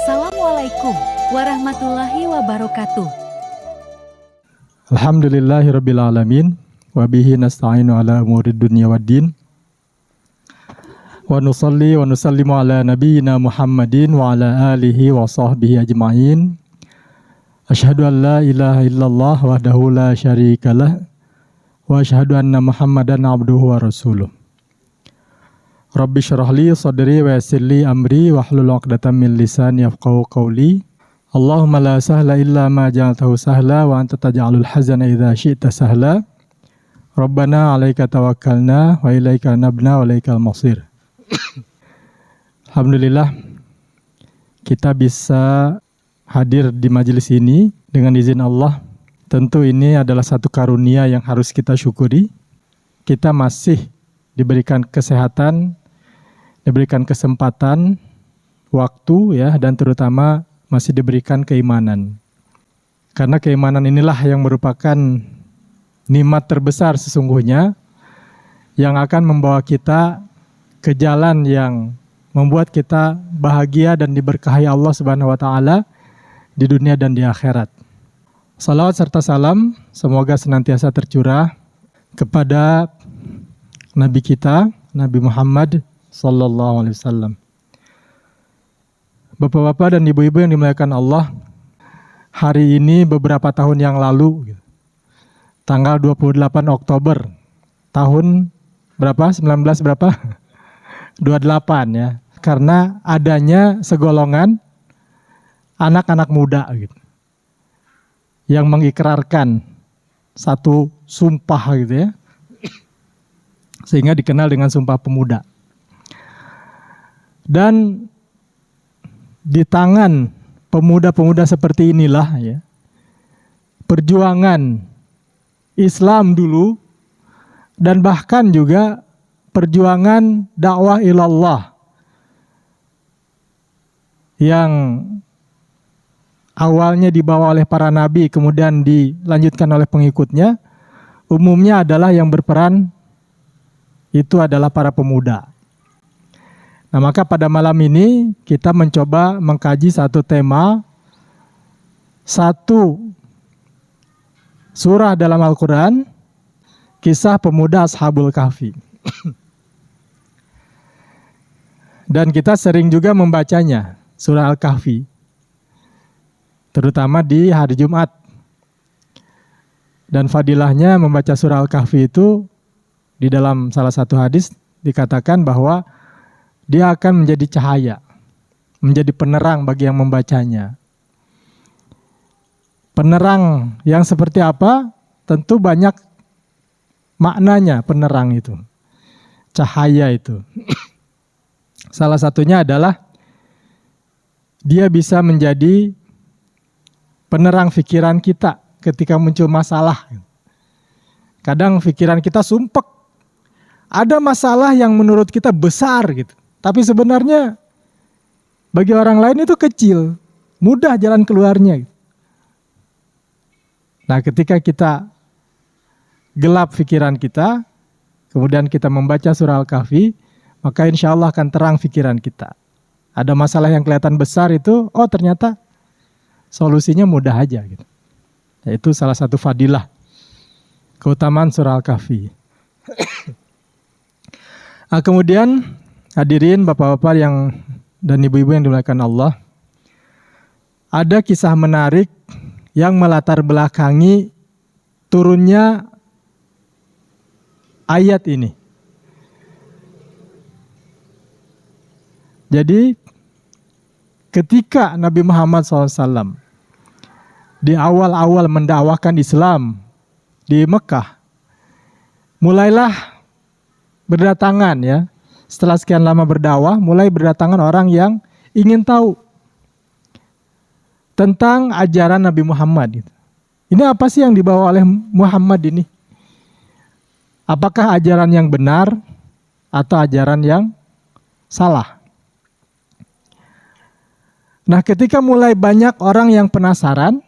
Assalamualaikum warahmatullahi wabarakatuh. Alhamdulillahirrabbilalamin. Wabihi nasta'inu ala umurid dunya waddin. Wa nusalli wa nusallimu ala nabiyyina Muhammadin wa ala alihi wa sahbihi ajma'in. Asyhadu an la ilaha illallah wahdahu la syarikalah. Wa asyhadu anna Muhammadan abduhu wa rasuluh. Rabbi syrah li sadri wa yassir li amri wahlul 'uqdatam min lisani yafqahu qawli. Allahumma la sahla illa ma ja'altahu sahla wa anta taj'alul hazana idza syi'ta sahla. Rabbana 'alaika tawakkalna wa ilaika nabna wa ilaikal masir. Alhamdulillah kita bisa hadir di majelis ini dengan izin Allah. Tentu ini adalah satu karunia yang harus kita syukuri. Kita masih diberikan kesehatan, diberikan kesempatan, waktu ya, dan terutama masih diberikan keimanan. Karena keimanan inilah yang merupakan nikmat terbesar sesungguhnya yang akan membawa kita ke jalan yang membuat kita bahagia dan diberkahi Allah Subhanahu wa taala di dunia dan di akhirat. Salawat serta salam semoga senantiasa tercurah kepada Nabi kita, Nabi Muhammad sallallahu alaihi wasallam. Bapak-bapak dan ibu-ibu yang dimuliakan Allah, hari ini beberapa tahun yang lalu, tanggal 28 Oktober tahun berapa? 19 berapa? 28 ya. Karena adanya segolongan anak-anak muda gitu, yang mengikrarkan satu sumpah gitu ya, sehingga dikenal dengan Sumpah Pemuda. Dan di tangan pemuda-pemuda seperti inilah ya, perjuangan Islam dulu dan bahkan juga perjuangan dakwah ilallah yang awalnya dibawa oleh para nabi kemudian dilanjutkan oleh pengikutnya, umumnya adalah yang berperan itu adalah para pemuda. Nah, maka pada malam ini kita mencoba mengkaji satu tema, satu surah dalam Al-Quran, kisah pemuda Ashabul Kahfi. Dan kita sering juga membacanya, surah Al-Kahfi, terutama di hari Jumat. Dan fadilahnya membaca surah Al-Kahfi itu, di dalam salah satu hadis dikatakan bahwa dia akan menjadi cahaya, menjadi penerang bagi yang membacanya. Penerang yang seperti apa? Tentu banyak maknanya penerang itu, cahaya itu. Salah satunya adalah dia bisa menjadi penerang pikiran kita ketika muncul masalah. Kadang pikiran kita sumpek, ada masalah yang menurut kita besar gitu, tapi sebenarnya bagi orang lain itu kecil, mudah jalan keluarnya. Nah, ketika kita gelap pikiran kita, kemudian kita membaca surah Al-Kahfi, maka insya Allah akan terang pikiran kita. Ada masalah yang kelihatan besar itu, oh ternyata solusinya mudah aja gitu. Nah, itu salah satu fadilah keutamaan surah Al-Kahfi. Nah, kemudian hadirin bapak-bapak yang dan ibu-ibu yang dimuliakan Allah, ada kisah menarik yang melatar belakangi turunnya ayat ini. Jadi ketika Nabi Muhammad SAW di awal-awal mendakwakan Islam di Mekah, mulailah berdatangan ya, setelah sekian lama berdakwah, mulai berdatangan orang yang ingin tahu tentang ajaran Nabi Muhammad. Ini apa sih yang dibawa oleh Muhammad ini? Apakah ajaran yang benar atau ajaran yang salah? Nah, ketika mulai banyak orang yang penasaran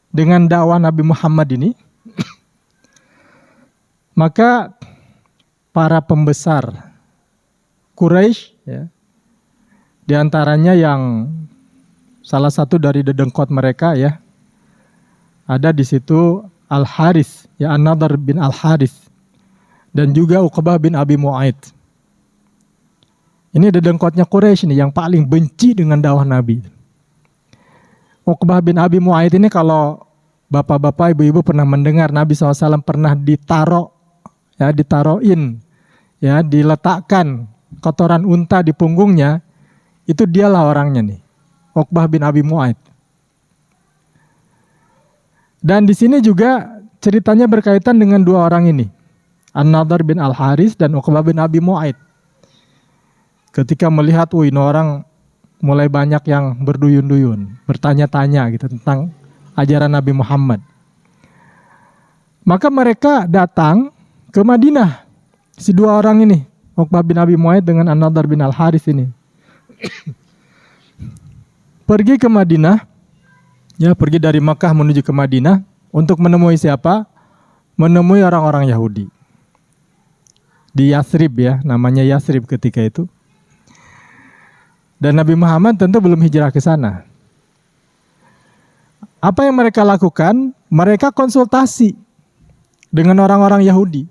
dengan dakwah Nabi Muhammad ini, maka para pembesar Quraisy ya, Di antaranya yang salah satu dari dedengkot mereka ya, ada di situ Al-Harith, ya An-Nadhr bin Al-Harith, dan juga Uqbah bin Abi Mu'ayth. Ini dedengkotnya Quraisy nih yang paling benci dengan dakwah Nabi. Uqbah bin Abi Mu'ayth ini kalau bapak-bapak, ibu-ibu pernah mendengar Nabi SAW pernah ditaroin, ya, diletakkan kotoran unta di punggungnya, itu dialah orangnya nih, Uqbah bin Abi Mu'ayth. Dan di sini juga ceritanya berkaitan dengan dua orang ini, An-Nadhr bin Al-Harith dan Uqbah bin Abi Mu'ayth. Ketika melihat, ini orang mulai banyak yang berduyun-duyun, bertanya-tanya gitu tentang ajaran Nabi Muhammad. Maka mereka datang ke Madinah, si dua orang ini, Uqbah bin Abi Mu'ayth dengan An-Nadhr bin Al-Harith ini. Pergi ke Madinah, ya, pergi dari Makkah menuju ke Madinah untuk menemui siapa? Menemui orang-orang Yahudi. Di Yathrib ya, namanya Yathrib ketika itu. Dan Nabi Muhammad tentu belum hijrah ke sana. Apa yang mereka lakukan? Mereka konsultasi dengan orang-orang Yahudi.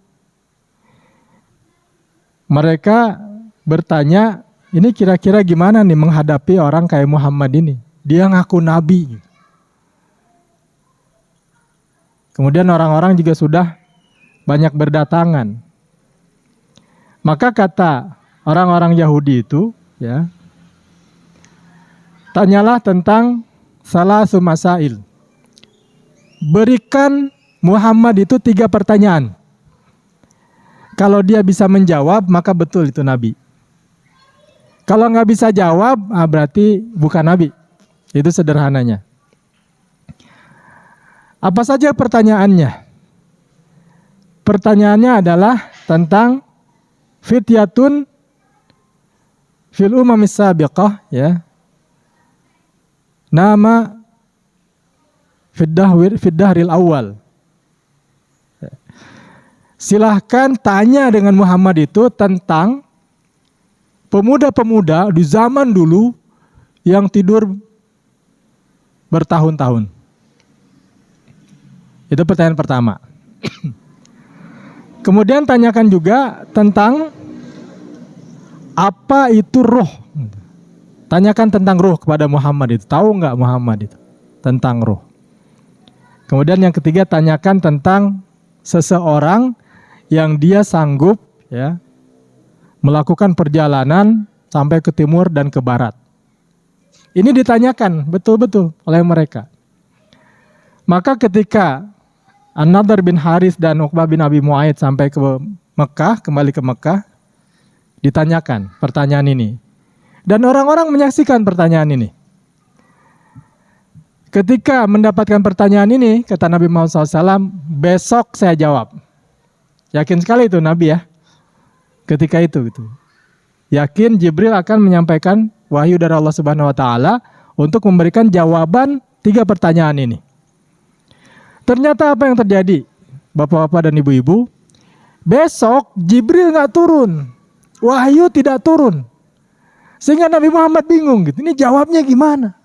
Mereka bertanya, ini kira-kira gimana nih menghadapi orang kayak Muhammad ini? Dia ngaku Nabi. Kemudian orang-orang juga sudah banyak berdatangan. Maka kata orang-orang Yahudi itu, ya, tanyalah tentang salasu masail. Berikan Muhammad itu 3 pertanyaan. Kalau dia bisa menjawab, maka betul itu Nabi. Kalau nggak bisa jawab, berarti bukan Nabi. Itu sederhananya. Apa saja pertanyaannya? Pertanyaannya adalah tentang fityatun fil umamis sabiqah, ya. Nama fiddahril awal. Silahkan tanya dengan Muhammad itu tentang pemuda-pemuda di zaman dulu yang tidur bertahun-tahun. Itu pertanyaan pertama. Kemudian tanyakan juga tentang apa itu roh. Tanyakan tentang roh kepada Muhammad itu. Tahu nggak Muhammad itu tentang roh? Kemudian yang ketiga, tanyakan tentang seseorang yang dia sanggup, ya, melakukan perjalanan sampai ke timur dan ke barat. Ini ditanyakan betul-betul oleh mereka. Maka ketika An-Nadhr bin Harith dan Uqbah bin Abi Mu'ayth sampai ke Mekah, kembali ke Mekah, ditanyakan pertanyaan ini. Dan orang-orang menyaksikan pertanyaan ini. Ketika mendapatkan pertanyaan ini, kata Nabi Muhammad SAW, besok saya jawab. Yakin sekali itu Nabi ya. Ketika itu gitu. Yakin Jibril akan menyampaikan wahyu dari Allah Subhanahu wa taala untuk memberikan jawaban 3 pertanyaan ini. Ternyata apa yang terjadi? Bapak-bapak dan ibu-ibu, besok Jibril nggak turun. Wahyu tidak turun. Sehingga Nabi Muhammad bingung gitu. Ini jawabnya gimana?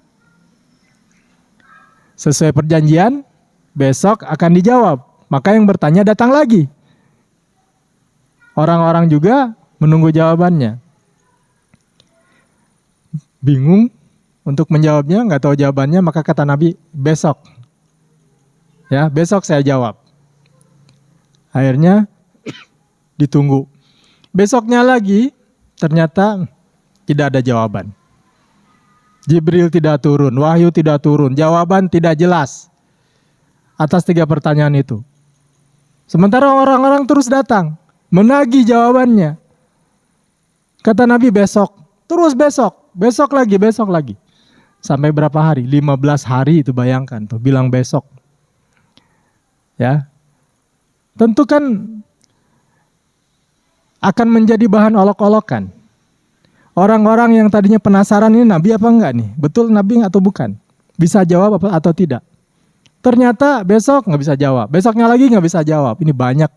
Sesuai perjanjian, besok akan dijawab. Maka yang bertanya datang lagi. Orang-orang juga menunggu jawabannya. Bingung untuk menjawabnya, nggak tahu jawabannya, maka kata Nabi, besok. Ya, besok saya jawab. Akhirnya ditunggu. Besoknya lagi, ternyata tidak ada jawaban. Jibril tidak turun, wahyu tidak turun, jawaban tidak jelas atas 3 pertanyaan itu. Sementara orang-orang terus datang, menagih jawabannya. Kata Nabi besok, terus besok, besok lagi. Sampai berapa hari? 15 hari itu, bayangkan tuh, bilang besok. Ya. Tentu kan akan menjadi bahan olok-olokan. Orang-orang yang tadinya penasaran, ini Nabi apa enggak nih? Betul Nabi atau bukan? Bisa jawab apa atau tidak? Ternyata besok nggak bisa jawab. Besoknya lagi nggak bisa jawab. Ini banyak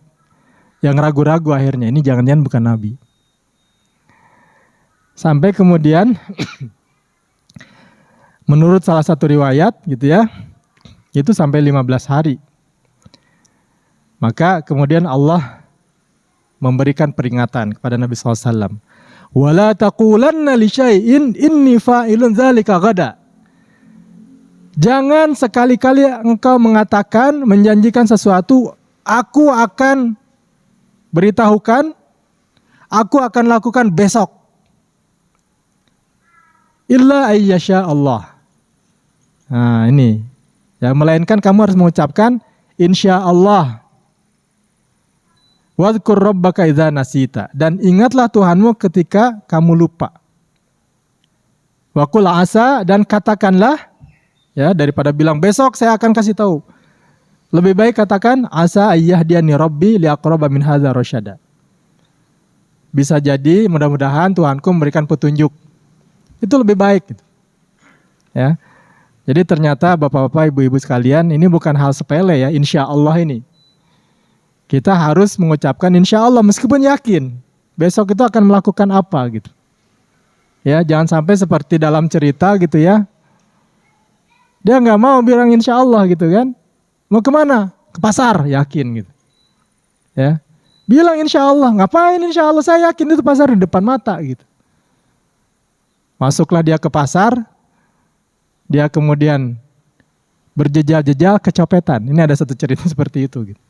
yang ragu-ragu akhirnya. Ini jangan-jangan bukan Nabi. Sampai kemudian menurut salah satu riwayat gitu ya, itu sampai 15 hari. Maka kemudian Allah memberikan peringatan kepada Nabi SAW. Wala taqulanna li syai'in inni fa'ilun dzalika ghadan. Jangan sekali-kali engkau mengatakan, menjanjikan sesuatu, aku akan beritahukan, aku akan lakukan besok. Illa ayyasha Allah. Nah ini, ya, melainkan kamu harus mengucapkan insya Allah. Wadhkur rabbaka idza nasita. Dan ingatlah Tuhanmu ketika kamu lupa. Wa qul asa, dan katakanlah, ya, daripada bilang besok saya akan kasih tahu. Lebih baik katakan asa ayyahdiyani rabbi liaqraba min hadza rasyada. Bisa jadi mudah-mudahan Tuhanku memberikan petunjuk. Itu lebih baik gitu. Ya. Jadi ternyata Bapak-bapak, Ibu-ibu sekalian, ini bukan hal sepele ya, insya Allah ini. Kita harus mengucapkan insya Allah meskipun yakin besok itu akan melakukan apa gitu. Ya, jangan sampai seperti dalam cerita gitu ya. Dia nggak mau bilang insya Allah gitu kan. Mau kemana? Ke pasar, yakin gitu. Ya, bilang insya Allah. Ngapain insya Allah? Saya yakin itu pasar di depan mata gitu. Masuklah dia ke pasar. Dia kemudian berjejal-jejal kecopetan. Ini ada satu cerita seperti itu gitu.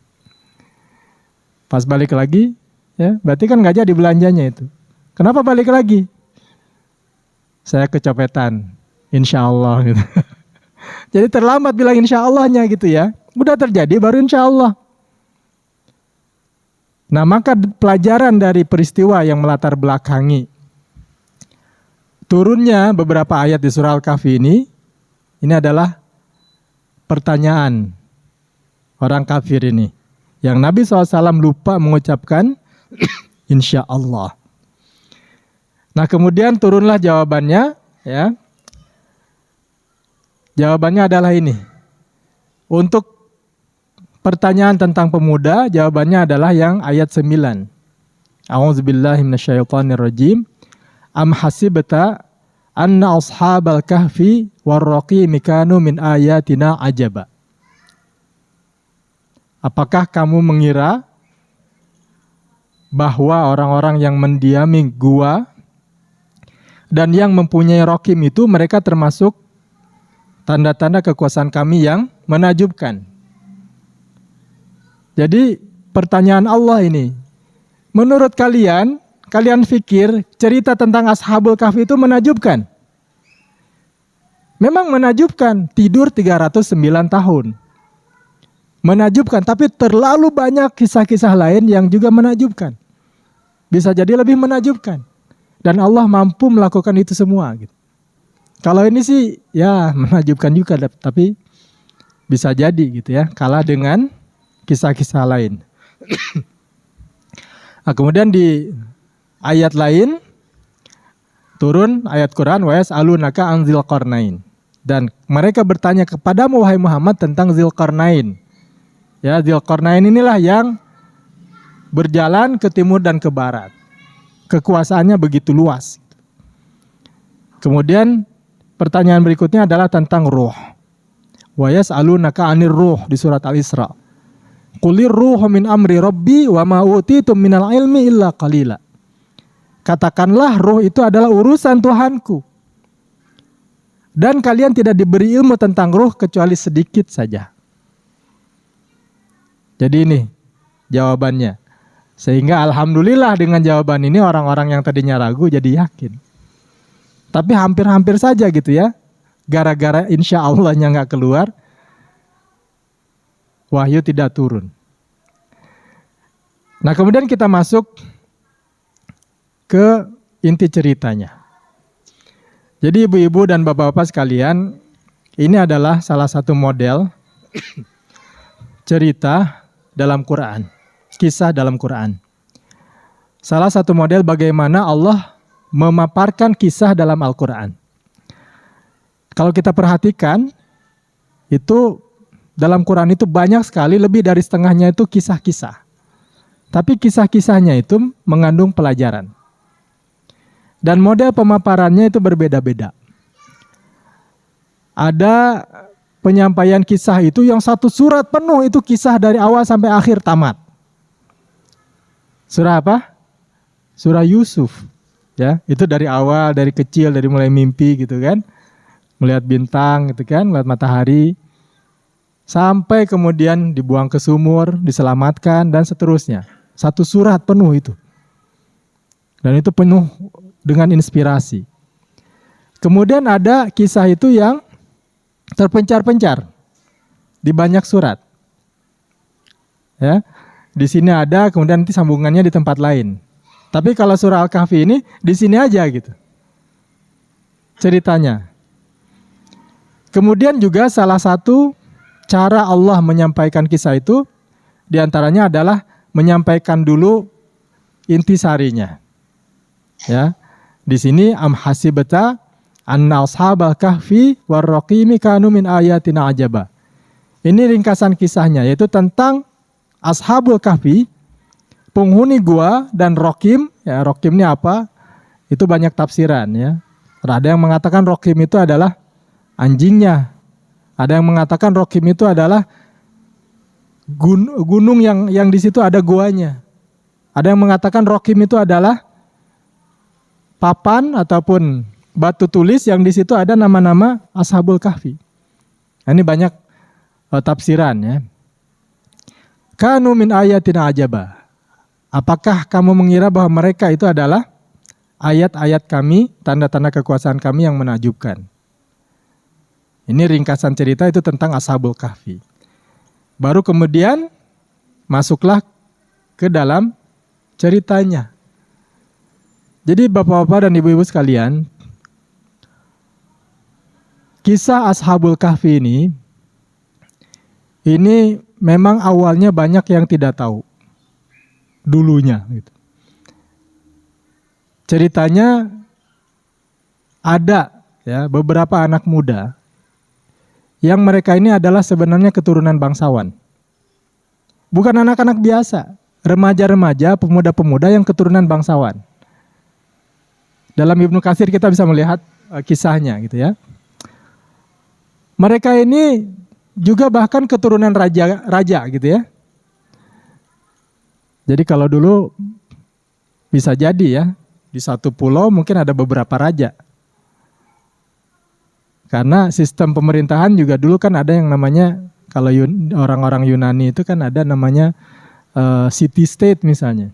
Pas balik lagi, ya berarti kan nggak jadi belanjanya itu. Kenapa balik lagi? Saya kecopetan, insya Allah gitu. Jadi terlambat bilang insya Allahnya gitu ya. Udah terjadi baru insya Allah. Nah maka pelajaran dari peristiwa yang melatar belakangi turunnya beberapa ayat di surah Al-Kahfi ini adalah pertanyaan orang kafir ini. Yang Nabi SAW lupa mengucapkan insya Allah. Nah kemudian turunlah jawabannya. Ya. Jawabannya adalah ini. Untuk pertanyaan tentang pemuda, jawabannya adalah yang ayat 9. A'udzubillahi minasyaitonirrajim. Am hasibta anna ashabal kahfi warraqimi kanu min ayatina ajaba. Apakah kamu mengira bahwa orang-orang yang mendiami gua dan yang mempunyai rokim itu mereka termasuk tanda-tanda kekuasaan kami yang menakjubkan? Jadi pertanyaan Allah ini, menurut kalian pikir cerita tentang Ashabul Kahfi itu menakjubkan? Memang menakjubkan, tidur 309 tahun. Menakjubkan, tapi terlalu banyak kisah-kisah lain yang juga menakjubkan. Bisa jadi lebih menakjubkan. Dan Allah mampu melakukan itu semua. Gitu. Kalau ini sih ya menakjubkan juga, tapi bisa jadi gitu ya, kalah dengan kisah-kisah lain. Nah, kemudian di ayat lain turun ayat Quran wa yas'alunaka an Dzulqarnain. Dan mereka bertanya kepadamu wahai Muhammad tentang Dzulqarnain. Ya, Dzulqarnain inilah yang berjalan ke timur dan ke barat. Kekuasaannya begitu luas. Kemudian pertanyaan berikutnya adalah tentang ruh. Wa yas'alunaka 'anir ruh di surat Al-Isra. Qulir ruhu min amri rabbi wa ma utitum minal ilmi illa qalila. Katakanlah ruh itu adalah urusan Tuhanku. Dan kalian tidak diberi ilmu tentang ruh kecuali sedikit saja. Jadi ini jawabannya. Sehingga alhamdulillah dengan jawaban ini orang-orang yang tadinya ragu jadi yakin. Tapi hampir-hampir saja gitu ya. Gara-gara insya Allahnya nggak keluar, wahyu tidak turun. Nah kemudian kita masuk ke inti ceritanya. Jadi ibu-ibu dan bapak-bapak sekalian, ini adalah salah satu model cerita dalam Quran, kisah dalam Quran. Salah satu model bagaimana Allah memaparkan kisah dalam Al-Quran. Kalau kita perhatikan, itu dalam Quran itu banyak sekali, lebih dari setengahnya itu kisah-kisah. Tapi kisah-kisahnya itu mengandung pelajaran. Dan model pemaparannya itu berbeda-beda. Ada penyampaian kisah itu yang satu surat penuh, itu kisah dari awal sampai akhir tamat. Surah apa? Surah Yusuf. Ya, itu dari awal, dari kecil, dari mulai mimpi gitu kan. Melihat bintang gitu kan, melihat matahari. Sampai kemudian dibuang ke sumur, diselamatkan dan seterusnya. Satu surat penuh itu. Dan itu penuh dengan inspirasi. Kemudian ada kisah itu yang terpencar-pencar di banyak surat. Ya, di sini ada, kemudian nanti sambungannya di tempat lain. Tapi kalau surah Al-Kahfi ini di sini aja gitu ceritanya. Kemudian juga salah satu cara Allah menyampaikan kisah itu diantaranya adalah menyampaikan dulu intisarinya. Ya, di sini am hasibata anna ashabal kahfi warraqimi kanu min ayatina ajaba. Ini ringkasan kisahnya, yaitu tentang ashabul kahfi, penghuni gua, dan rokim. Ya, rokim ini apa? Itu banyak tafsiran ya. Ada yang mengatakan rokim itu adalah anjingnya. Ada yang mengatakan rokim itu adalah gunung yang di situ ada guanya. Ada yang mengatakan rokim itu adalah papan ataupun batu tulis yang di situ ada nama-nama ashabul kahfi. Nah, ini banyak tafsiran ya. Kanu min ayatina ajaba. Apakah kamu mengira bahwa mereka itu adalah ayat-ayat kami, tanda-tanda kekuasaan kami yang menakjubkan? Ini ringkasan cerita itu tentang ashabul kahfi. Baru kemudian masuklah ke dalam ceritanya. Jadi bapak-bapak dan ibu-ibu sekalian, kisah ashabul kahfi ini memang awalnya banyak yang tidak tahu dulunya. Gitu. Ceritanya ada ya beberapa anak muda yang mereka ini adalah sebenarnya keturunan bangsawan. Bukan anak-anak biasa, remaja-remaja, pemuda-pemuda yang keturunan bangsawan. Dalam Ibnu Katsir kita bisa melihat kisahnya gitu ya. Mereka ini juga bahkan keturunan raja gitu ya. Jadi kalau dulu bisa jadi ya, di satu pulau mungkin ada beberapa raja. Karena sistem pemerintahan juga dulu kan ada yang namanya, kalau orang-orang Yunani itu kan ada namanya city state misalnya.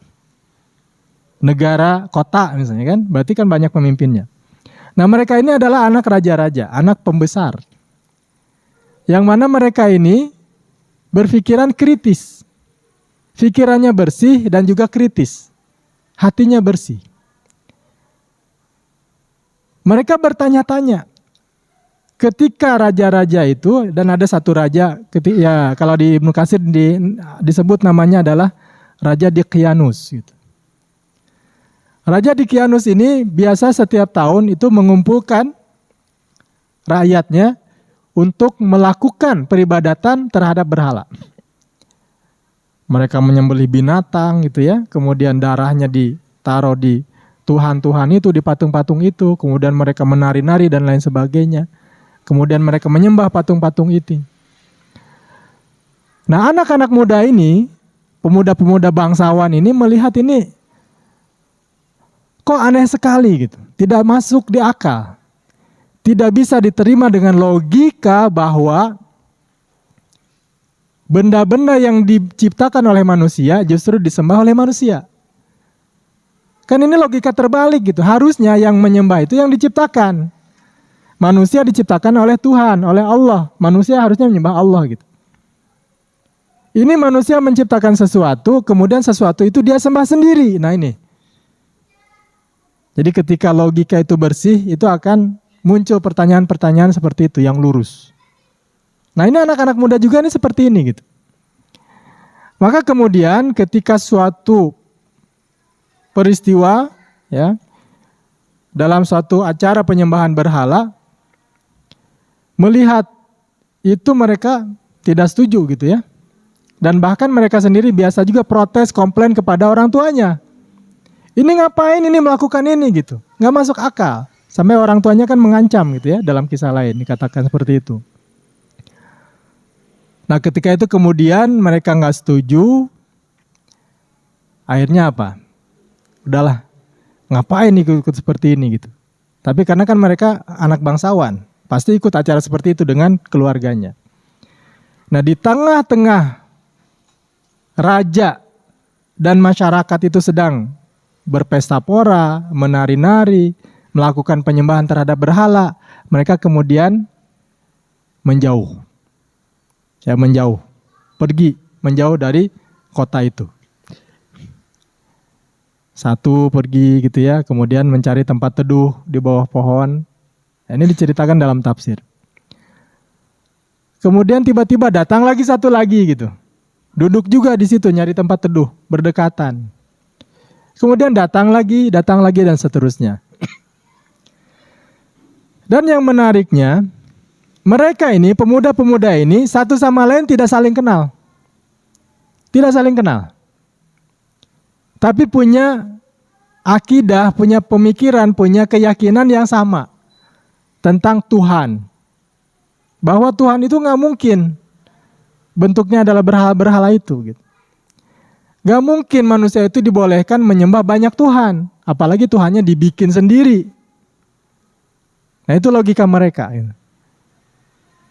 Negara, kota misalnya kan, berarti kan banyak pemimpinnya. Nah mereka ini adalah anak raja-raja, anak pembesar. Yang mana mereka ini berpikiran kritis. Pikirannya bersih dan juga kritis. Hatinya bersih. Mereka bertanya-tanya. Ketika raja-raja itu, dan ada satu raja, ya kalau di Ibnu Katsir disebut namanya adalah Raja Dqiyanus. Gitu. Raja Dqiyanus ini biasa setiap tahun itu mengumpulkan rakyatnya untuk melakukan peribadatan terhadap berhala. Mereka menyembelih binatang gitu ya, kemudian darahnya ditaruh di Tuhan-Tuhan itu, di patung-patung itu, kemudian mereka menari-nari dan lain sebagainya. Kemudian mereka menyembah patung-patung itu. Nah anak-anak muda ini, pemuda-pemuda bangsawan ini melihat ini kok aneh sekali gitu, tidak masuk di akal. Tidak bisa diterima dengan logika bahwa benda-benda yang diciptakan oleh manusia justru disembah oleh manusia. Kan ini logika terbalik gitu. Harusnya yang menyembah itu yang diciptakan. Manusia diciptakan oleh Tuhan, oleh Allah. Manusia harusnya menyembah Allah gitu. Ini manusia menciptakan sesuatu, kemudian sesuatu itu dia sembah sendiri. Nah ini. Jadi ketika logika itu bersih, itu akan muncul pertanyaan-pertanyaan seperti itu yang lurus. Nah ini anak-anak muda juga ini seperti ini gitu. Maka kemudian ketika suatu peristiwa ya dalam suatu acara penyembahan berhala, melihat itu mereka tidak setuju gitu ya. Dan bahkan mereka sendiri biasa juga protes, komplain kepada orang tuanya. Ini ngapain ini melakukan ini gitu. Nggak masuk akal. Sampai orang tuanya kan mengancam gitu ya, dalam kisah lain dikatakan seperti itu. Nah ketika itu kemudian mereka nggak setuju. Akhirnya apa? Udahlah, ngapain ikut seperti ini gitu. Tapi karena kan mereka anak bangsawan, pasti ikut acara seperti itu dengan keluarganya. Nah di tengah-tengah raja dan masyarakat itu sedang berpesta pora, menari-nari, melakukan penyembahan terhadap berhala, mereka kemudian menjauh. Ya menjauh, pergi, menjauh dari kota itu. Satu pergi gitu ya, kemudian mencari tempat teduh di bawah pohon. Ini diceritakan dalam tafsir. Kemudian tiba-tiba datang lagi satu lagi gitu. Duduk juga di situ nyari tempat teduh, berdekatan. Kemudian datang lagi dan seterusnya. Dan yang menariknya, mereka ini, pemuda-pemuda ini satu sama lain tidak saling kenal. Tidak saling kenal. Tapi punya akidah, punya pemikiran, punya keyakinan yang sama tentang Tuhan. Bahwa Tuhan itu nggak mungkin bentuknya adalah berhala-berhala itu. Gitu. Gak mungkin manusia itu dibolehkan menyembah banyak Tuhan. Apalagi Tuhannya dibikin sendiri. Nah itu logika mereka.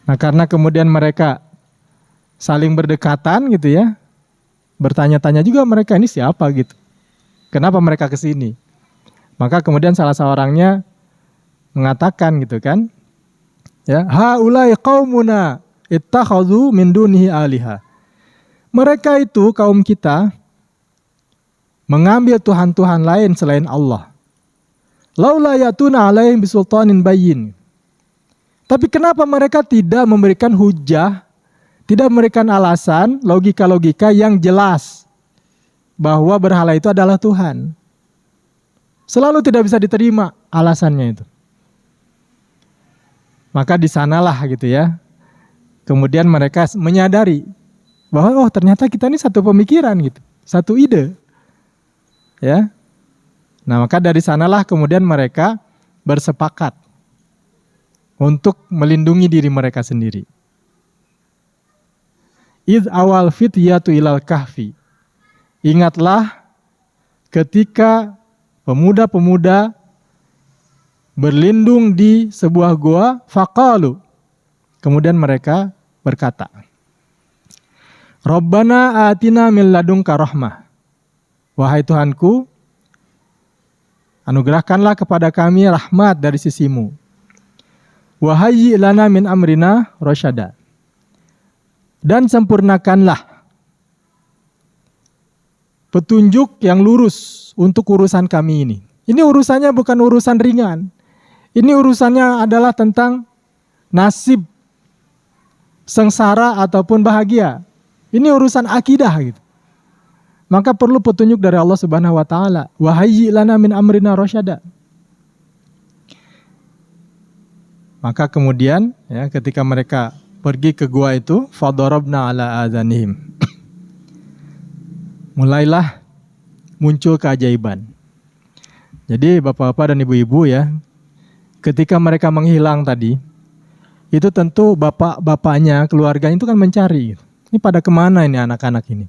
Nah karena kemudian mereka saling berdekatan gitu ya. Bertanya-tanya juga mereka ini siapa gitu. Kenapa mereka kesini? Maka kemudian salah seorangnya mengatakan gitu kan. Ya, haulai qaumuna ittakhadhu min dunihi aliha. Mereka itu kaum kita mengambil tuhan-tuhan lain selain Allah. Laula yatuna alaihim bisultanin bayyin. Tapi kenapa mereka tidak memberikan hujah, tidak memberikan alasan, logika-logika yang jelas bahwa berhala itu adalah Tuhan? Selalu tidak bisa diterima alasannya itu. Maka di sanalah gitu ya. Kemudian mereka menyadari bahwa oh ternyata kita ini satu pemikiran gitu, satu ide. Ya. Nah, maka dari sanalah kemudian mereka bersepakat untuk melindungi diri mereka sendiri. Id awal fityatu ilal kahfi. Ingatlah ketika pemuda-pemuda berlindung di sebuah goa, faqalu. Kemudian mereka berkata, Rabbana atina min ladunka rahmah. Wahai Tuhanku, anugerahkanlah kepada kami rahmat dari sisimu. Wahayyi lana min amrina rasyada. Dan sempurnakanlah petunjuk yang lurus untuk urusan kami ini. Ini urusannya bukan urusan ringan. Ini urusannya adalah tentang nasib sengsara ataupun bahagia. Ini urusan akidah gitu. Maka perlu petunjuk dari Allah Subhanahu wa taala. Wahayyi lana min amrina rasyada. Maka kemudian ya ketika mereka pergi ke gua itu, fadarabna ala adhanihim. Mulailah muncul keajaiban. Jadi bapak-bapak dan ibu-ibu ya, ketika mereka menghilang tadi, itu tentu bapak-bapaknya, keluarganya itu kan mencari. Ini pada kemana ini anak-anak ini?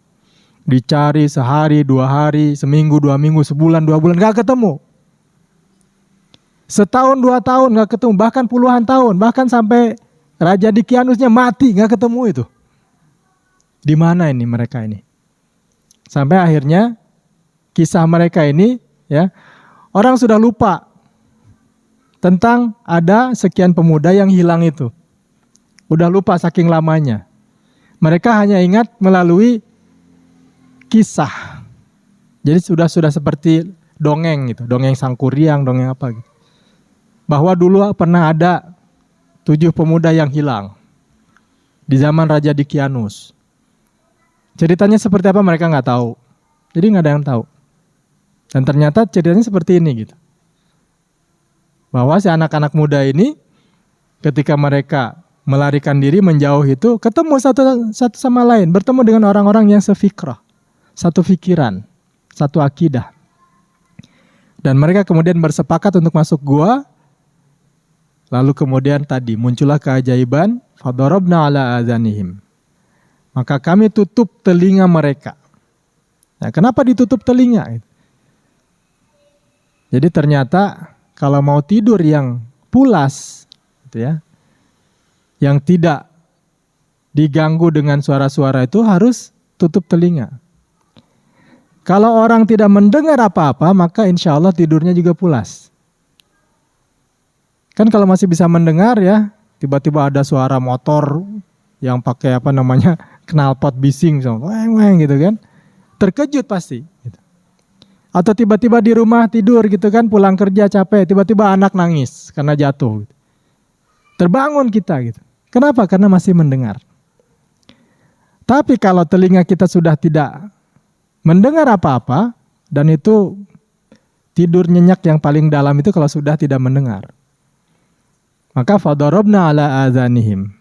Dicari sehari, 2 hari, seminggu, 2 minggu, sebulan, 2 bulan, gak ketemu. Setahun, 2 tahun gak ketemu, bahkan puluhan tahun, bahkan sampai Raja Dikianusnya mati, gak ketemu itu. Di mana ini mereka ini? Sampai akhirnya kisah mereka ini ya, orang sudah lupa tentang ada sekian pemuda yang hilang itu. Udah lupa saking lamanya. Mereka hanya ingat melalui kisah. Jadi sudah seperti dongeng gitu, dongeng Sangkuriang, dongeng apa gitu. Bahwa dulu pernah ada 7 pemuda yang hilang di zaman Raja Dikianus. Ceritanya seperti apa mereka nggak tahu. Jadi nggak ada yang tahu. Dan ternyata ceritanya seperti ini gitu. Bahwa si anak-anak muda ini ketika mereka melarikan diri menjauh itu ketemu satu sama lain, bertemu dengan orang-orang yang sefikrah, satu pikiran, satu akidah. Dan mereka kemudian bersepakat untuk masuk gua. Lalu kemudian tadi muncullah keajaiban, fadarabna ala adzanihim. Maka kami tutup telinga mereka. Nah, kenapa ditutup telinga? Jadi ternyata kalau mau tidur yang pulas, gitu ya, yang tidak diganggu dengan suara-suara itu harus tutup telinga. Kalau orang tidak mendengar apa-apa, maka insya Allah tidurnya juga pulas. Kan kalau masih bisa mendengar ya, tiba-tiba ada suara motor yang pakai knalpot bising, weng gitu kan, terkejut pasti. Gitu. Atau tiba-tiba di rumah tidur gitu kan, pulang kerja capek, tiba-tiba anak nangis karena jatuh. Gitu. Terbangun kita gitu. Kenapa? Karena masih mendengar. Tapi kalau telinga kita sudah tidak mendengar apa-apa, dan itu tidur nyenyak yang paling dalam itu kalau sudah tidak mendengar. Maka fadarabna ala adzanihim.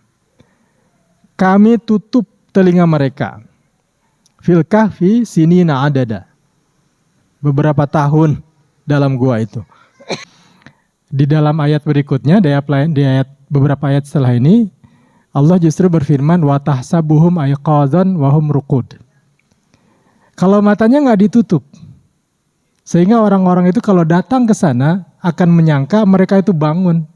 Kami tutup telinga mereka. Fil kahfi sinina adada. Beberapa tahun dalam gua itu. Di dalam ayat berikutnya, di ayat beberapa ayat setelah ini, Allah justru berfirman, wa tahsabuhum ayqadzan wa hum ruqud. Kalau matanya nggak ditutup, sehingga orang-orang itu kalau datang ke sana akan menyangka mereka itu bangun.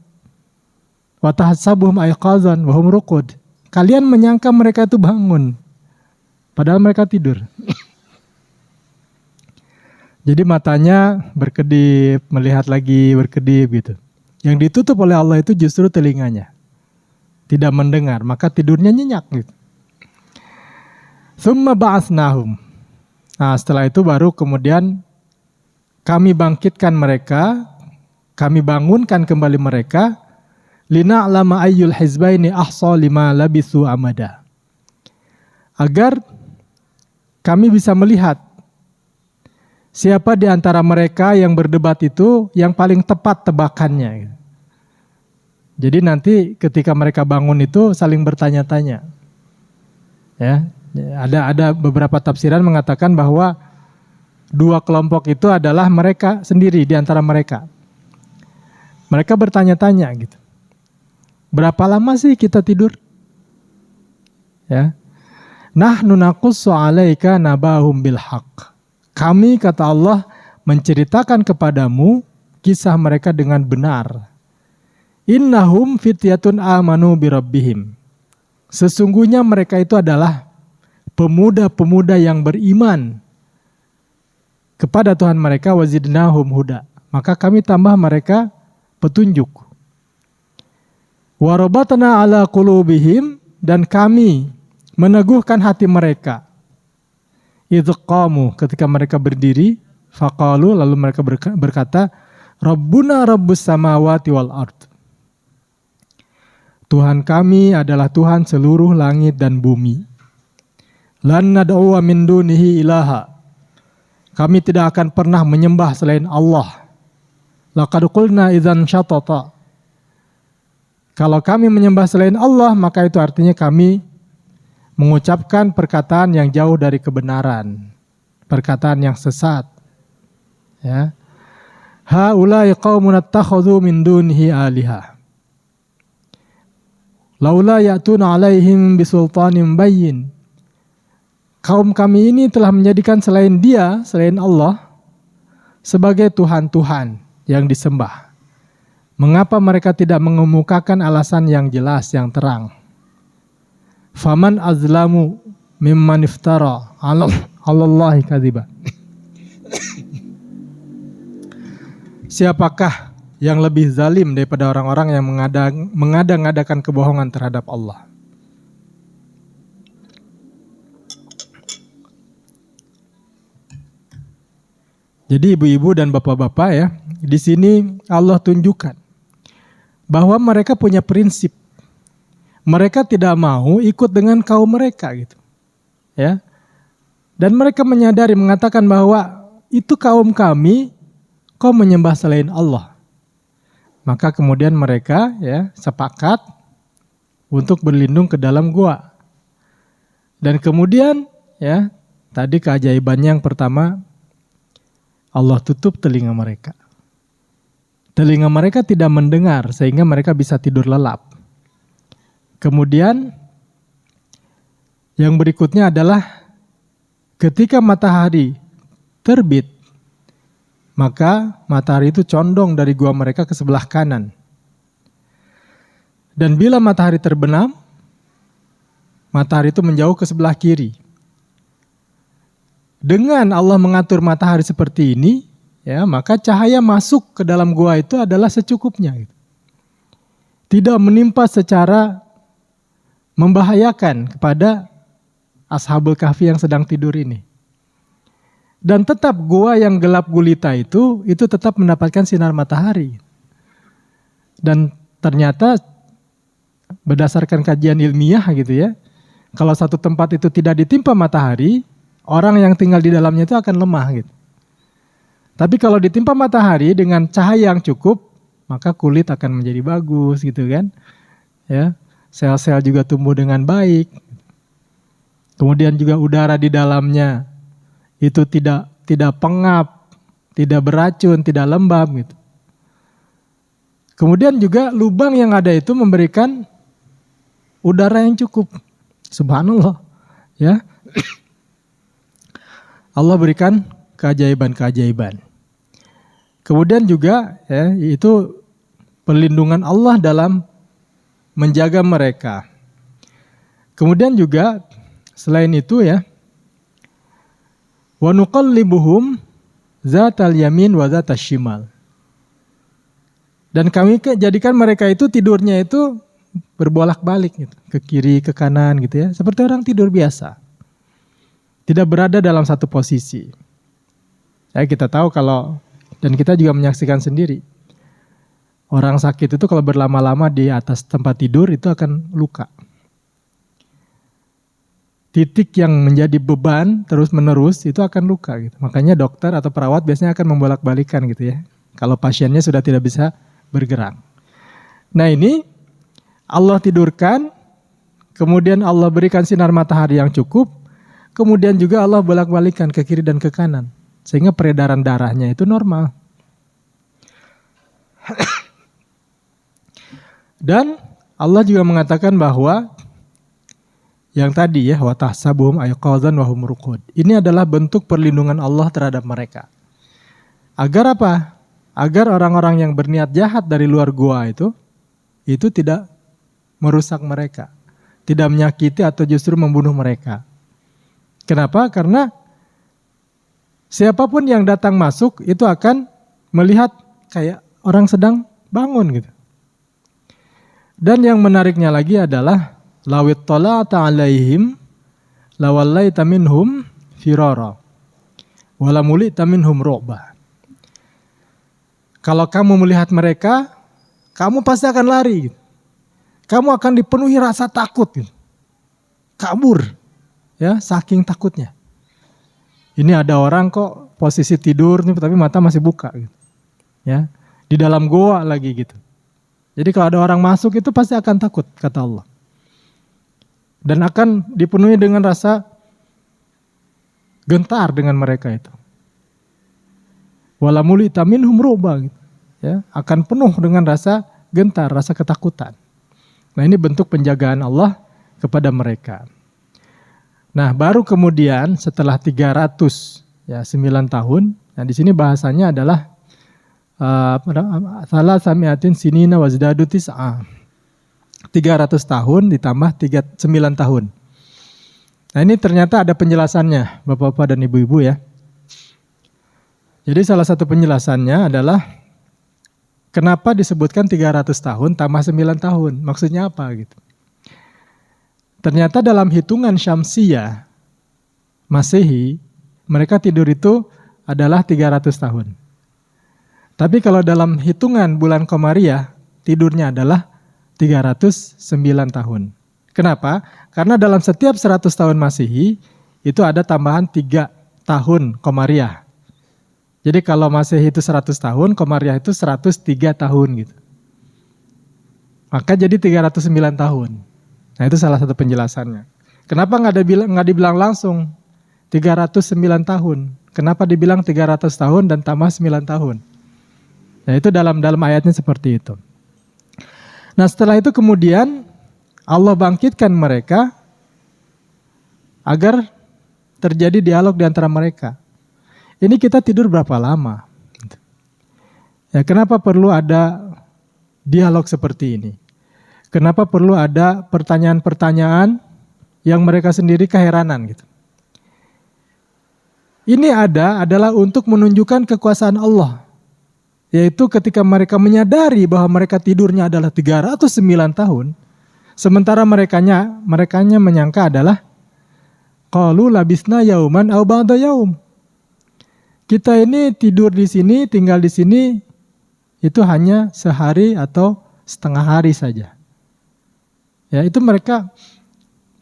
Wa tahsabuhum ayqadzan wa hum ruqud. Kalian menyangka mereka itu bangun, padahal mereka tidur. Jadi matanya berkedip, melihat lagi berkedip gitu. Yang ditutup oleh Allah itu justru telinganya. Tidak mendengar, maka tidurnya nyenyak gitu. Tsumma ba'atsnahum. Nah, setelah itu baru kemudian kami bangkitkan mereka, kami bangunkan kembali mereka, lina'lama ayyul hizbaini ahsa lima labithu amada. Agar kami bisa melihat siapa di antara mereka yang berdebat itu yang paling tepat tebakannya. Jadi nanti ketika mereka bangun itu saling bertanya-tanya. Ya, ada beberapa tafsiran mengatakan bahwa dua kelompok itu adalah mereka sendiri di antara mereka. Mereka bertanya-tanya gitu. Berapa lama sih kita tidur? Ya. Nahnu naqussu 'alaika nabahum bil haqq. Kami, kata Allah, menceritakan kepadamu kisah mereka dengan benar. Innahum fityatun amanu birabbihim. Sesungguhnya mereka itu adalah pemuda-pemuda yang beriman kepada Tuhan mereka, wazidnahum huda. Maka kami tambah mereka petunjuk. Warabatna ala qulubihim, dan kami meneguhkan hati mereka. Idz qamu, ketika mereka berdiri, faqalu, lalu mereka berkata, Rabbuna rabbus samawati wal ard. Tuhan kami adalah Tuhan seluruh langit dan bumi. Lan nad'u min dunihi ilaha. Kami tidak akan pernah menyembah selain Allah. Laqad qulna idzan syatata. Kalau kami menyembah selain Allah, maka itu artinya kami mengucapkan perkataan yang jauh dari kebenaran, perkataan yang sesat. Ya. Haula'i qaumun attakhadhu min dunihi alihah. Laula ya'tuna 'alaihim bisultanin bayyin. Kaum kami ini telah menjadikan selain Dia, selain Allah, sebagai Tuhan-Tuhan yang disembah. Mengapa mereka tidak mengemukakan alasan yang jelas, yang terang? Faman azlamu mimman iftara 'ala Allahi kadziba. Siapakah yang lebih zalim daripada orang-orang yang mengada-ngadakan kebohongan terhadap Allah? Jadi ibu-ibu dan bapak-bapak ya, di sini Allah tunjukkan bahwa mereka punya prinsip. Mereka tidak mau ikut dengan kaum mereka gitu. Ya. Dan mereka menyadari, mengatakan bahwa itu kaum kami, kau menyembah selain Allah. Maka kemudian mereka ya sepakat untuk berlindung ke dalam gua. Dan kemudian ya tadi keajaibannya yang pertama, Allah tutup telinga mereka. Telinga mereka tidak mendengar sehingga mereka bisa tidur lelap. Kemudian yang berikutnya adalah ketika matahari terbit, maka matahari itu condong dari gua mereka ke sebelah kanan. Dan bila matahari terbenam, matahari itu menjauh ke sebelah kiri. Dengan Allah mengatur matahari seperti ini, ya, maka cahaya masuk ke dalam gua itu adalah secukupnya. Tidak menimpa secara membahayakan kepada Ashabul Kahfi yang sedang tidur ini. Dan tetap gua yang gelap gulita itu tetap mendapatkan sinar matahari. Dan ternyata berdasarkan kajian ilmiah gitu ya, kalau satu tempat itu tidak ditimpa matahari, orang yang tinggal di dalamnya itu akan lemah gitu. Tapi kalau ditimpa matahari dengan cahaya yang cukup, maka kulit akan menjadi bagus gitu kan. Ya, sel-sel juga tumbuh dengan baik. Kemudian juga udara di dalamnya itu tidak pengap, tidak beracun, tidak lembab gitu. Kemudian juga lubang yang ada itu memberikan udara yang cukup. Subhanallah, ya. Allah berikan keajaiban-keajaiban. Kemudian juga ya, itu perlindungan Allah dalam menjaga mereka. Kemudian juga selain itu ya, wa nuqallibuhum zatal yamin wa zatal shimal. Dan kami jadikan mereka itu tidurnya itu berbolak-balik gitu, ke kiri, ke kanan gitu ya, seperti orang tidur biasa. Tidak berada dalam satu posisi. Ya, kita tahu kalau, dan kita juga menyaksikan sendiri, orang sakit itu kalau berlama-lama di atas tempat tidur itu akan luka. Titik yang menjadi beban terus-menerus itu akan luka gitu. Makanya dokter atau perawat biasanya akan membolak-balikan gitu ya, kalau pasiennya sudah tidak bisa bergerak. Nah ini Allah tidurkan, kemudian Allah berikan sinar matahari yang cukup, kemudian juga Allah bolak-balikan ke kiri dan ke kanan, sehingga peredaran darahnya itu normal. Dan Allah juga mengatakan bahwa yang tadi ya, wa tahsabuhum ayqadzan wa hum ruqud. Ini adalah bentuk perlindungan Allah terhadap mereka. Agar apa? Agar orang-orang yang berniat jahat dari luar gua itu tidak merusak mereka, tidak menyakiti atau justru membunuh mereka. Kenapa? Karena siapapun yang datang masuk itu akan melihat kayak orang sedang bangun gitu. Dan yang menariknya lagi adalah lawit tala'ata 'alaihim lawallaita minhum firara wala mulita minhum ru'ba. Kalau kamu melihat mereka, kamu pasti akan lari gitu. Kamu akan dipenuhi rasa takut gitu. Kabur. Ya, saking takutnya. Ini ada orang kok posisi tidur nih tapi mata masih buka gitu. Ya, di dalam goa lagi gitu. Jadi kalau ada orang masuk itu pasti akan takut, kata Allah. Dan akan dipenuhi dengan rasa gentar dengan mereka itu. Wala mulita minhum ru'ba gitu. Ya, akan penuh dengan rasa gentar, rasa ketakutan. Nah, ini bentuk penjagaan Allah kepada mereka. Nah, baru kemudian setelah 309 tahun, nah di sini bahasanya adalah salah samiatin sinina wazdadu tis'a. 300 tahun ditambah 9 tahun. Nah, ini ternyata ada penjelasannya, Bapak-bapak dan Ibu-ibu ya. Jadi salah satu penjelasannya adalah kenapa disebutkan 300 tahun tambah 9 tahun? Maksudnya apa gitu? Ternyata dalam hitungan Syamsiyah Masehi, mereka tidur itu adalah 300 tahun. Tapi kalau dalam hitungan bulan Qamariyah, tidurnya adalah 309 tahun. Kenapa? Karena dalam setiap 100 tahun Masehi, itu ada tambahan 3 tahun Qamariyah. Jadi kalau Masehi itu 100 tahun, Qamariyah itu 103 tahun gitu. Maka jadi 309 tahun. Nah, itu salah satu penjelasannya. Kenapa nggak dibilang langsung 309 tahun? Kenapa dibilang 300 tahun dan tambah 9 tahun? Nah, itu dalam ayatnya seperti itu. Nah, setelah itu kemudian Allah bangkitkan mereka agar terjadi dialog di antara mereka. Ini kita tidur berapa lama? Ya, kenapa perlu ada dialog seperti ini? Kenapa perlu ada pertanyaan-pertanyaan yang mereka sendiri keheranan gitu? Ini adalah untuk menunjukkan kekuasaan Allah. Yaitu ketika mereka menyadari bahwa mereka tidurnya adalah 309 tahun, sementara merekanya menyangka adalah qalu labisna yauman aw ba'da yaum. Kita ini tidur di sini, tinggal di sini itu hanya sehari atau setengah hari saja. Ya, itu mereka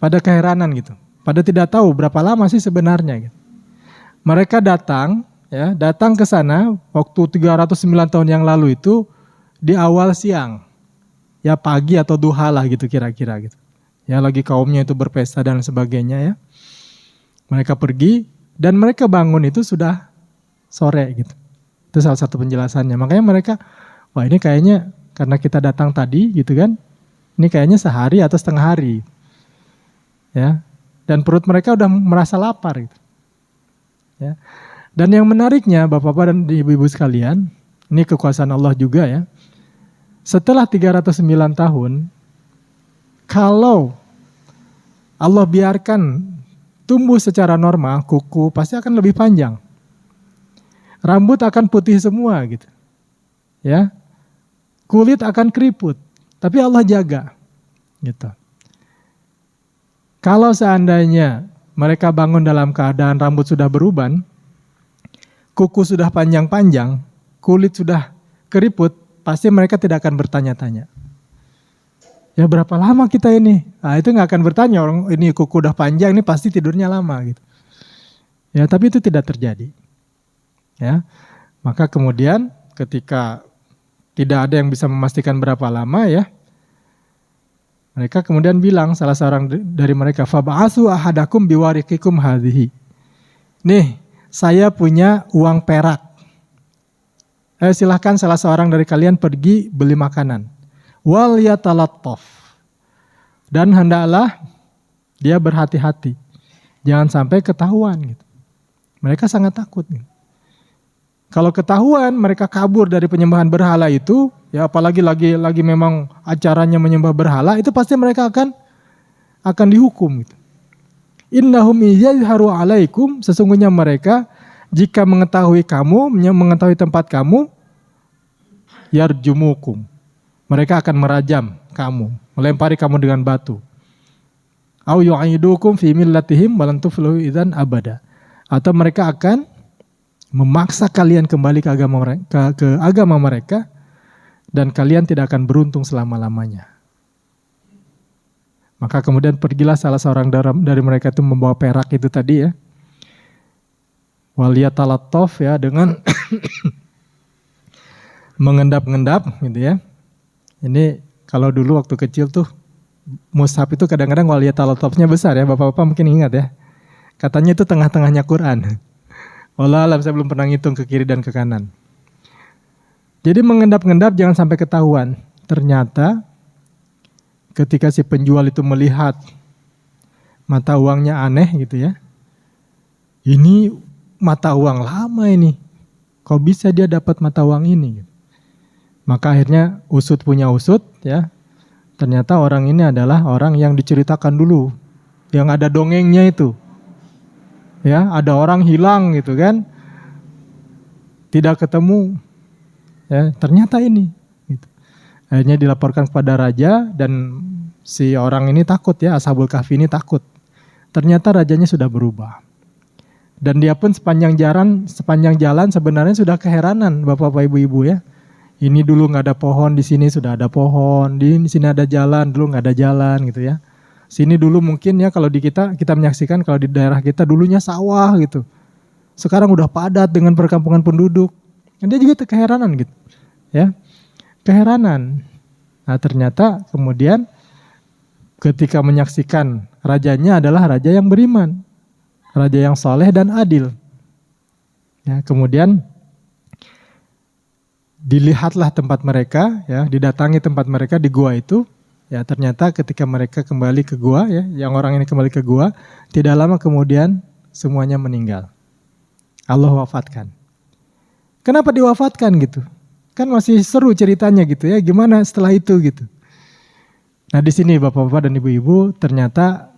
pada keheranan gitu. Pada tidak tahu berapa lama sih sebenarnya gitu. Mereka datang ke sana waktu 309 tahun yang lalu itu di awal siang. Ya, pagi atau duha lah gitu kira-kira gitu. Ya, lagi kaumnya itu berpesta dan sebagainya ya. Mereka pergi dan mereka bangun itu sudah sore gitu. Itu salah satu penjelasannya. Makanya mereka, wah ini kayaknya karena kita datang tadi gitu kan, ini kayaknya sehari atau setengah hari. Ya. Dan perut mereka udah merasa lapar gitu. Ya. Dan yang menariknya Bapak-bapak dan Ibu-ibu sekalian, ini kekuasaan Allah juga ya. Setelah 309 tahun, kalau Allah biarkan tumbuh secara normal, kuku pasti akan lebih panjang. Rambut akan putih semua gitu. Ya. Kulit akan keriput, tapi Allah jaga. Gitu. Kalau seandainya mereka bangun dalam keadaan rambut sudah beruban, kuku sudah panjang-panjang, kulit sudah keriput, pasti mereka tidak akan bertanya-tanya. Ya berapa lama kita ini? Nah, itu nggak akan bertanya, orang ini kuku udah panjang, ini pasti tidurnya lama gitu. Ya, tapi itu tidak terjadi. Ya, maka kemudian ketika tidak ada yang bisa memastikan berapa lama ya, mereka kemudian bilang, salah seorang dari mereka, fab'asu ahadakum biwarikikum hadhihi. Nih, saya punya uang perak. Silahkan salah seorang dari kalian pergi beli makanan. Wal yatalattaf. Dan hendaklah dia berhati-hati. Jangan sampai ketahuan gitu. Mereka sangat takut gitu. Kalau ketahuan mereka kabur dari penyembahan berhala itu, ya apalagi lagi memang acaranya menyembah berhala, itu pasti mereka akan dihukum gitu. Innahum yazharu alaikum, sesungguhnya mereka jika mengetahui kamu, mengetahui tempat kamu, yarjumukum. Mereka akan merajam kamu, melempari kamu dengan batu. Au yu'idukum fi millatihim walan tuflihu idzan abada. Atau mereka akan memaksa kalian kembali ke agama mereka dan kalian tidak akan beruntung selama-lamanya. Maka kemudian pergilah salah seorang dari mereka itu membawa perak itu tadi ya. Waliyatalattaf ya, dengan mengendap-endap gitu ya. Ini kalau dulu waktu kecil tuh mushaf itu kadang-kadang waliyatalattafnya besar ya, Bapak-bapak mungkin ingat ya. Katanya itu tengah-tengahnya Quran. Wallah alam, saya belum pernah ngitung ke kiri dan ke kanan. Jadi mengendap-endap jangan sampai ketahuan. Ternyata ketika si penjual itu melihat mata uangnya aneh gitu ya. Ini mata uang lama ini. Kok bisa dia dapat mata uang ini? Maka akhirnya usut punya usut ya. Ternyata orang ini adalah orang yang diceritakan dulu. Yang ada dongengnya itu. Ya, ada orang hilang gitu kan, tidak ketemu, ya ternyata ini. Gitu. Akhirnya dilaporkan kepada raja dan si orang ini takut ya, Ashabul Kahfi ini takut. Ternyata rajanya sudah berubah. Dan dia pun sepanjang jalan sebenarnya sudah keheranan, Bapak-bapak Ibu-ibu ya. Ini dulu nggak ada pohon, di sini sudah ada pohon, di sini ada jalan, dulu nggak ada jalan gitu ya. Sini dulu mungkin ya kalau di kita menyaksikan kalau di daerah kita dulunya sawah gitu. Sekarang udah padat dengan perkampungan penduduk. Dan dia juga keheranan gitu. Ya. Keheranan. Nah, ternyata kemudian ketika menyaksikan rajanya adalah raja yang beriman. Raja yang saleh dan adil. Ya, kemudian dilihatlah tempat mereka, ya, didatangi tempat mereka di gua itu. Ya, ternyata ketika mereka kembali ke gua, ya, yang orang ini kembali ke gua, tidak lama kemudian semuanya meninggal. Allah wafatkan. Kenapa diwafatkan gitu? Kan masih seru ceritanya gitu ya. Gimana setelah itu gitu? Nah di sini bapak-bapak dan ibu-ibu ternyata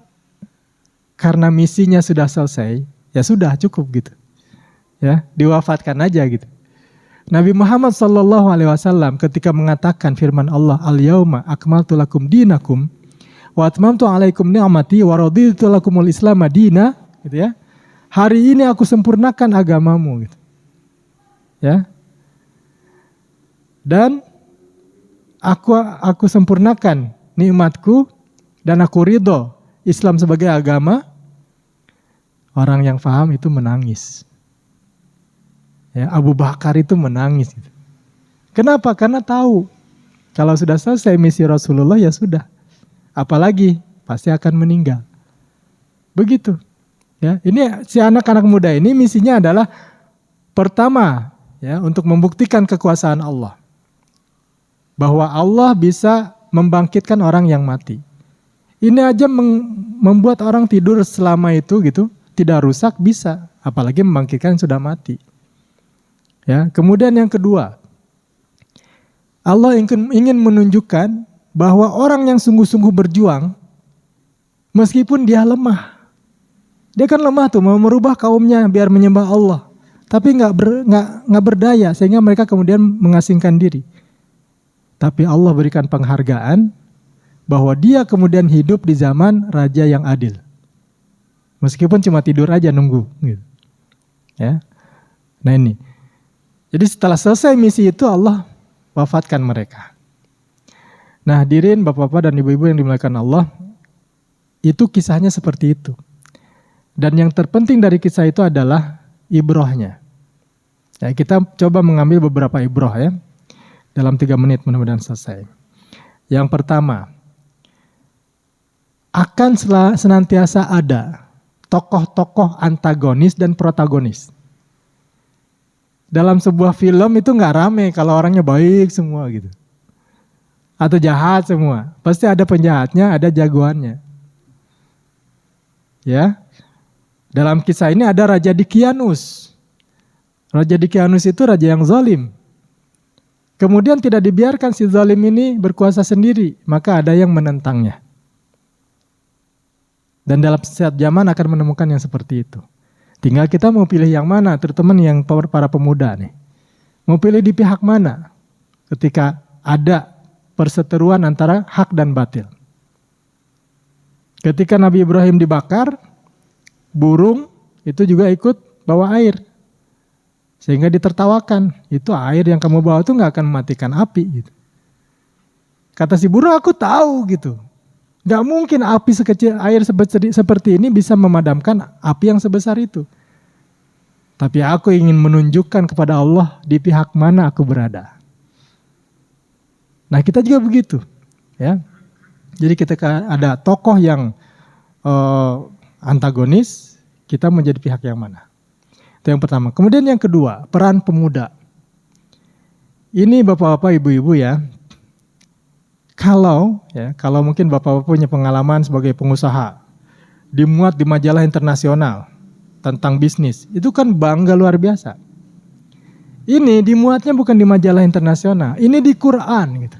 karena misinya sudah selesai, ya sudah cukup gitu. Ya, diwafatkan aja gitu. Nabi Muhammad SAW ketika mengatakan firman Allah, Al-yauma akmaltu lakum dinakum wa atmamtu alaikum ni'mati wa raditu lakumul islam madina, gitu ya. Hari ini aku sempurnakan agamamu gitu. Ya. Dan aku sempurnakan nikmatku dan aku ridho Islam sebagai agama. Orang yang paham itu menangis. Ya, Abu Bakar itu menangis gitu. Kenapa? Karena tahu kalau sudah selesai misi Rasulullah ya sudah. Apalagi pasti akan meninggal. Begitu. Ya, ini si anak-anak muda ini misinya adalah pertama ya untuk membuktikan kekuasaan Allah. Bahwa Allah bisa membangkitkan orang yang mati. Ini aja membuat orang tidur selama itu gitu, tidak rusak bisa, apalagi membangkitkan yang sudah mati. Ya, kemudian yang kedua, Allah ingin menunjukkan bahwa orang yang sungguh-sungguh berjuang, meskipun dia lemah, dia kan lemah tuh mau merubah kaumnya biar menyembah Allah, tapi nggak berdaya sehingga mereka kemudian mengasingkan diri. Tapi Allah berikan penghargaan bahwa dia kemudian hidup di zaman raja yang adil, meskipun cuma tidur aja nunggu. Gitu. Ya, nah ini. Jadi setelah selesai misi itu Allah wafatkan mereka. Nah hadirin bapak-bapak dan ibu-ibu yang dimuliakan Allah, itu kisahnya seperti itu. Dan yang terpenting dari kisah itu adalah ibrahnya. Ya, kita coba mengambil beberapa ibrah ya. Dalam 3 menit mudah-mudahan selesai. Yang pertama, akan senantiasa ada tokoh-tokoh antagonis dan protagonis. Dalam sebuah film itu nggak rame kalau orangnya baik semua gitu. Atau jahat semua. Pasti ada penjahatnya, ada jagoannya. Ya. Dalam kisah ini ada Raja Dkianus. Raja Dkianus itu raja yang zalim. Kemudian tidak dibiarkan si zalim ini berkuasa sendiri, maka ada yang menentangnya. Dan dalam setiap zaman akan menemukan yang seperti itu. Tinggal kita mau pilih yang mana, terutama yang para pemuda nih. Mau pilih di pihak mana ketika ada perseteruan antara hak dan batil. Ketika Nabi Ibrahim dibakar, burung itu juga ikut bawa air. Sehingga ditertawakan, itu air yang kamu bawa itu gak akan mematikan api. Gitu. Kata si burung, aku tahu gitu. Gak mungkin api sekecil air seperti ini bisa memadamkan api yang sebesar itu. Tapi aku ingin menunjukkan kepada Allah di pihak mana aku berada. Nah kita juga begitu. Ya. Jadi ketika ada tokoh yang antagonis, kita menjadi pihak yang mana? Itu yang pertama. Kemudian yang kedua, peran pemuda. Ini bapak-bapak, ibu-ibu ya. Kalau mungkin bapak-bapak punya pengalaman sebagai pengusaha, dimuat di majalah internasional tentang bisnis, itu kan bangga luar biasa. Ini dimuatnya bukan di majalah internasional, ini di Quran gitu.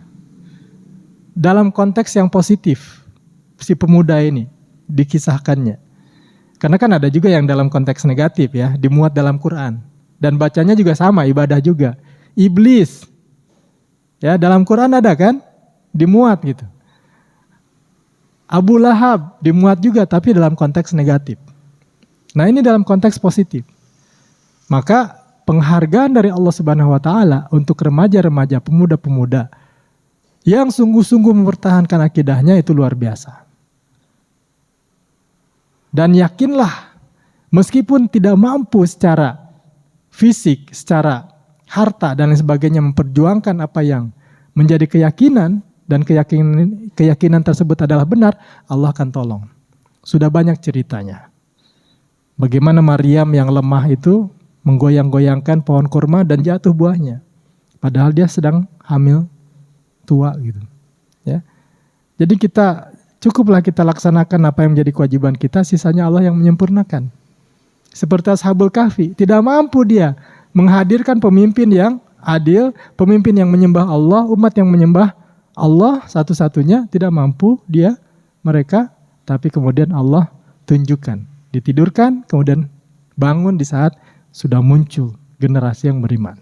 Dalam konteks yang positif, si pemuda ini dikisahkannya. Karena kan ada juga yang dalam konteks negatif ya, dimuat dalam Quran. Dan bacanya juga sama, ibadah juga. Iblis, ya dalam Quran ada kan, dimuat gitu. Abu Lahab dimuat juga, tapi dalam konteks negatif. Nah ini dalam konteks positif. Maka penghargaan dari Allah Subhanahu Wa Taala untuk remaja-remaja, pemuda-pemuda yang sungguh-sungguh mempertahankan akidahnya itu luar biasa. Dan yakinlah, meskipun tidak mampu secara fisik, secara harta dan lain sebagainya memperjuangkan apa yang menjadi keyakinan, dan keyakinan tersebut adalah benar, Allah akan tolong. Sudah banyak ceritanya. Bagaimana Maryam yang lemah itu menggoyang-goyangkan pohon kurma dan jatuh buahnya. Padahal dia sedang hamil tua gitu. Ya. Jadi cukuplah kita laksanakan apa yang menjadi kewajiban kita, sisanya Allah yang menyempurnakan. Seperti Ashabul Kahfi, tidak mampu dia menghadirkan pemimpin yang adil, pemimpin yang menyembah Allah, umat yang menyembah Allah satu-satunya, tidak mampu mereka, tapi kemudian Allah tunjukkan, ditidurkan, kemudian bangun di saat sudah muncul generasi yang beriman.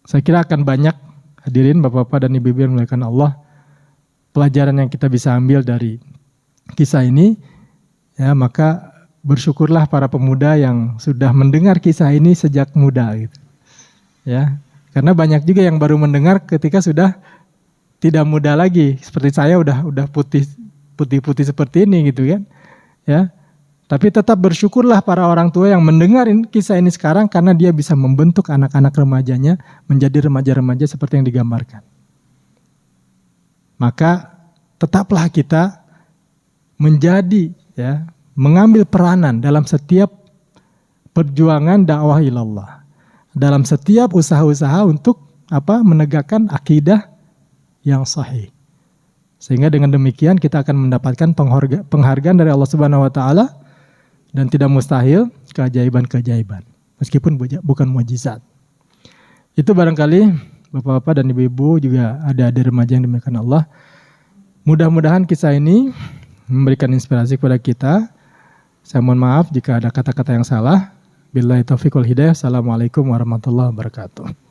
Saya kira akan banyak hadirin bapak-bapak dan ibu-ibu yang dimuliakan Allah, pelajaran yang kita bisa ambil dari kisah ini, ya maka bersyukurlah para pemuda yang sudah mendengar kisah ini sejak muda gitu. Ya, karena banyak juga yang baru mendengar ketika sudah tidak muda lagi, seperti saya udah putih seperti ini gitu kan. Ya. Tapi tetap bersyukurlah para orang tua yang mendengar kisah ini sekarang, karena dia bisa membentuk anak-anak remajanya menjadi remaja-remaja seperti yang digambarkan. Maka tetaplah kita mengambil peranan dalam setiap perjuangan dakwah ilallah, dalam setiap usaha-usaha untuk menegakkan akidah yang sahih. Sehingga dengan demikian kita akan mendapatkan penghargaan dari Allah Subhanahu wa taala, dan tidak mustahil keajaiban-keajaiban, meskipun bukan mukjizat. Itu barangkali bapak-bapak dan ibu-ibu, juga ada remaja yang dimuliakan Allah. Mudah-mudahan kisah ini memberikan inspirasi kepada kita. Saya mohon maaf jika ada kata-kata yang salah. Billahi taufiq wal hidayah. Assalamualaikum warahmatullahi wabarakatuh.